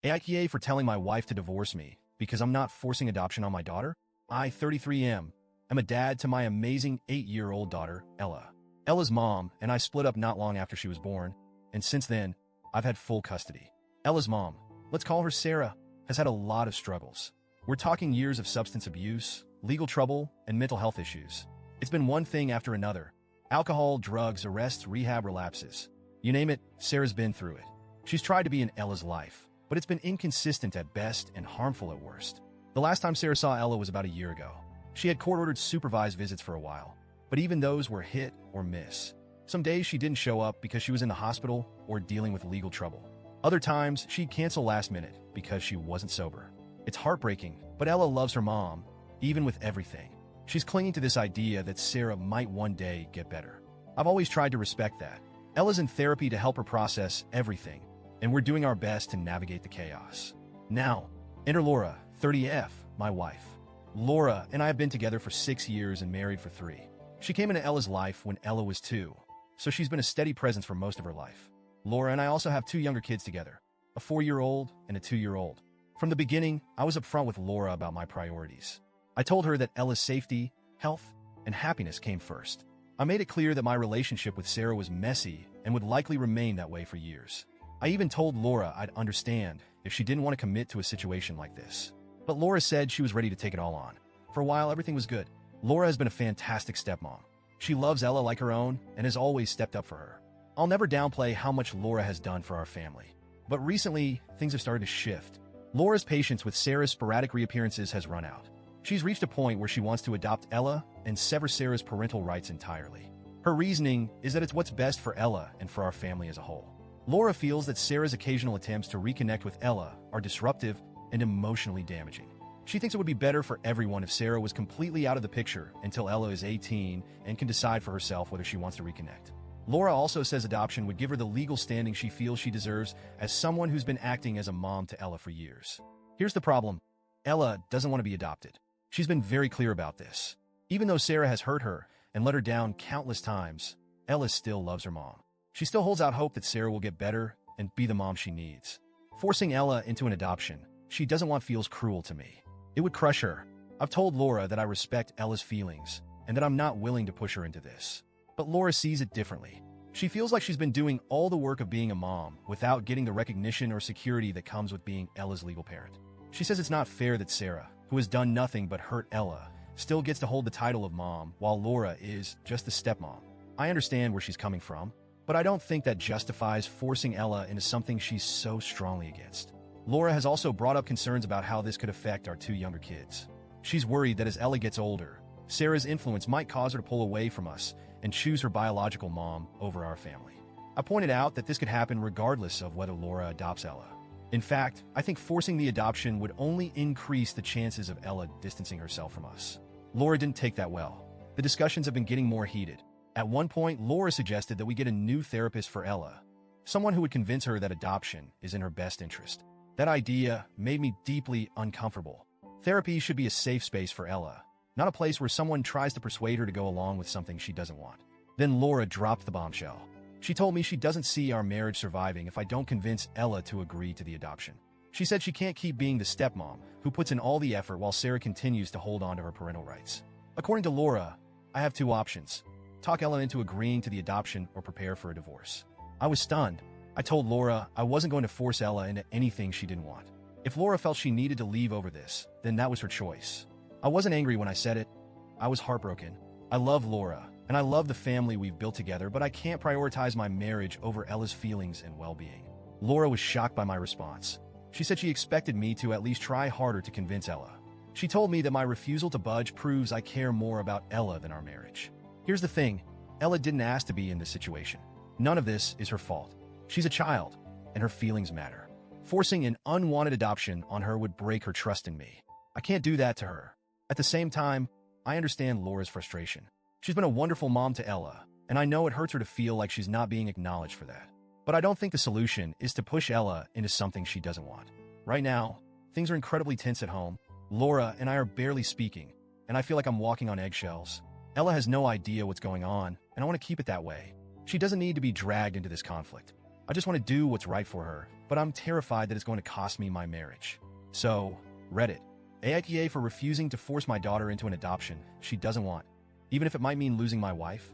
AITA for telling my wife to divorce me because I'm not forcing adoption on my daughter? I, 33 am a dad to my amazing 8-year-old daughter, Ella. Ella's mom and I split up not long after she was born, and since then, I've had full custody. Ella's mom, let's call her Sarah, has had a lot of struggles. We're talking years of substance abuse, legal trouble, and mental health issues. It's been one thing after another. Alcohol, drugs, arrests, rehab, relapses. You name it, Sarah's been through it. She's tried to be in Ella's life, but it's been inconsistent at best and harmful at worst. The last time Sarah saw Ella was about a year ago. She had court-ordered supervised visits for a while, but even those were hit or miss. Some days she didn't show up because she was in the hospital or dealing with legal trouble. Other times, she'd cancel last minute because she wasn't sober. It's heartbreaking, but Ella loves her mom, even with everything. She's clinging to this idea that Sarah might one day get better. I've always tried to respect that. Ella's in therapy to help her process everything, and we're doing our best to navigate the chaos. Now, enter Laura, 30F, my wife. Laura and I have been together for 6 years and married for 3. She came into Ella's life when Ella was 2, so she's been a steady presence for most of her life. Laura and I also have 2 younger kids together, a 4-year-old and a 2-year-old. From the beginning, I was upfront with Laura about my priorities. I told her that Ella's safety, health, and happiness came first. I made it clear that my relationship with Sarah was messy and would likely remain that way for years. I even told Laura I'd understand if she didn't want to commit to a situation like this. But Laura said she was ready to take it all on. For a while, everything was good. Laura has been a fantastic stepmom. She loves Ella like her own and has always stepped up for her. I'll never downplay how much Laura has done for our family. But recently, things have started to shift. Laura's patience with Sarah's sporadic reappearances has run out. She's reached a point where she wants to adopt Ella and sever Sarah's parental rights entirely. Her reasoning is that it's what's best for Ella and for our family as a whole. Laura feels that Sarah's occasional attempts to reconnect with Ella are disruptive and emotionally damaging. She thinks it would be better for everyone if Sarah was completely out of the picture until Ella is 18 and can decide for herself whether she wants to reconnect. Laura also says adoption would give her the legal standing she feels she deserves as someone who's been acting as a mom to Ella for years. Here's the problem. Ella doesn't want to be adopted. She's been very clear about this. Even though Sarah has hurt her and let her down countless times, Ella still loves her mom. She still holds out hope that Sarah will get better and be the mom she needs. Forcing Ella into an adoption she doesn't want feels cruel to me. It would crush her. I've told Laura that I respect Ella's feelings and that I'm not willing to push her into this. But Laura sees it differently. She feels like she's been doing all the work of being a mom without getting the recognition or security that comes with being Ella's legal parent. She says it's not fair that Sarah, who has done nothing but hurt Ella, still gets to hold the title of mom while Laura is just the stepmom. I understand where she's coming from, but I don't think that justifies forcing Ella into something she's so strongly against. Laura has also brought up concerns about how this could affect our 2 younger kids. She's worried that as Ella gets older, Sarah's influence might cause her to pull away from us and choose her biological mom over our family. I pointed out that this could happen regardless of whether Laura adopts Ella. In fact, I think forcing the adoption would only increase the chances of Ella distancing herself from us. Laura didn't take that well. The discussions have been getting more heated. At one point, Laura suggested that we get a new therapist for Ella, someone who would convince her that adoption is in her best interest. That idea made me deeply uncomfortable. Therapy should be a safe space for Ella, not a place where someone tries to persuade her to go along with something she doesn't want. Then Laura dropped the bombshell. She told me she doesn't see our marriage surviving if I don't convince Ella to agree to the adoption. She said she can't keep being the stepmom who puts in all the effort while Sarah continues to hold on to her parental rights. According to Laura, I have 2 options: talk Ella into agreeing to the adoption or prepare for a divorce. I was stunned. I told Laura I wasn't going to force Ella into anything she didn't want. If Laura felt she needed to leave over this, then that was her choice. I wasn't angry when I said it. I was heartbroken. I love Laura, and I love the family we've built together, but I can't prioritize my marriage over Ella's feelings and well-being. Laura was shocked by my response. She said she expected me to at least try harder to convince Ella. She told me that my refusal to budge proves I care more about Ella than our marriage. Here's the thing. Ella didn't ask to be in this situation. None of this is her fault. She's a child, and her feelings matter. Forcing an unwanted adoption on her would break her trust in me. I can't do that to her. At the same time, I understand Laura's frustration. She's been a wonderful mom to Ella, and I know it hurts her to feel like she's not being acknowledged for that. But I don't think the solution is to push Ella into something she doesn't want. Right now, things are incredibly tense at home. Laura and I are barely speaking, and I feel like I'm walking on eggshells. Ella has no idea what's going on, and I want to keep it that way. She doesn't need to be dragged into this conflict. I just want to do what's right for her but I'm terrified that it's going to cost me my marriage. So, Reddit. AITA for refusing to force my daughter into an adoption she doesn't want, even if it might mean losing my wife.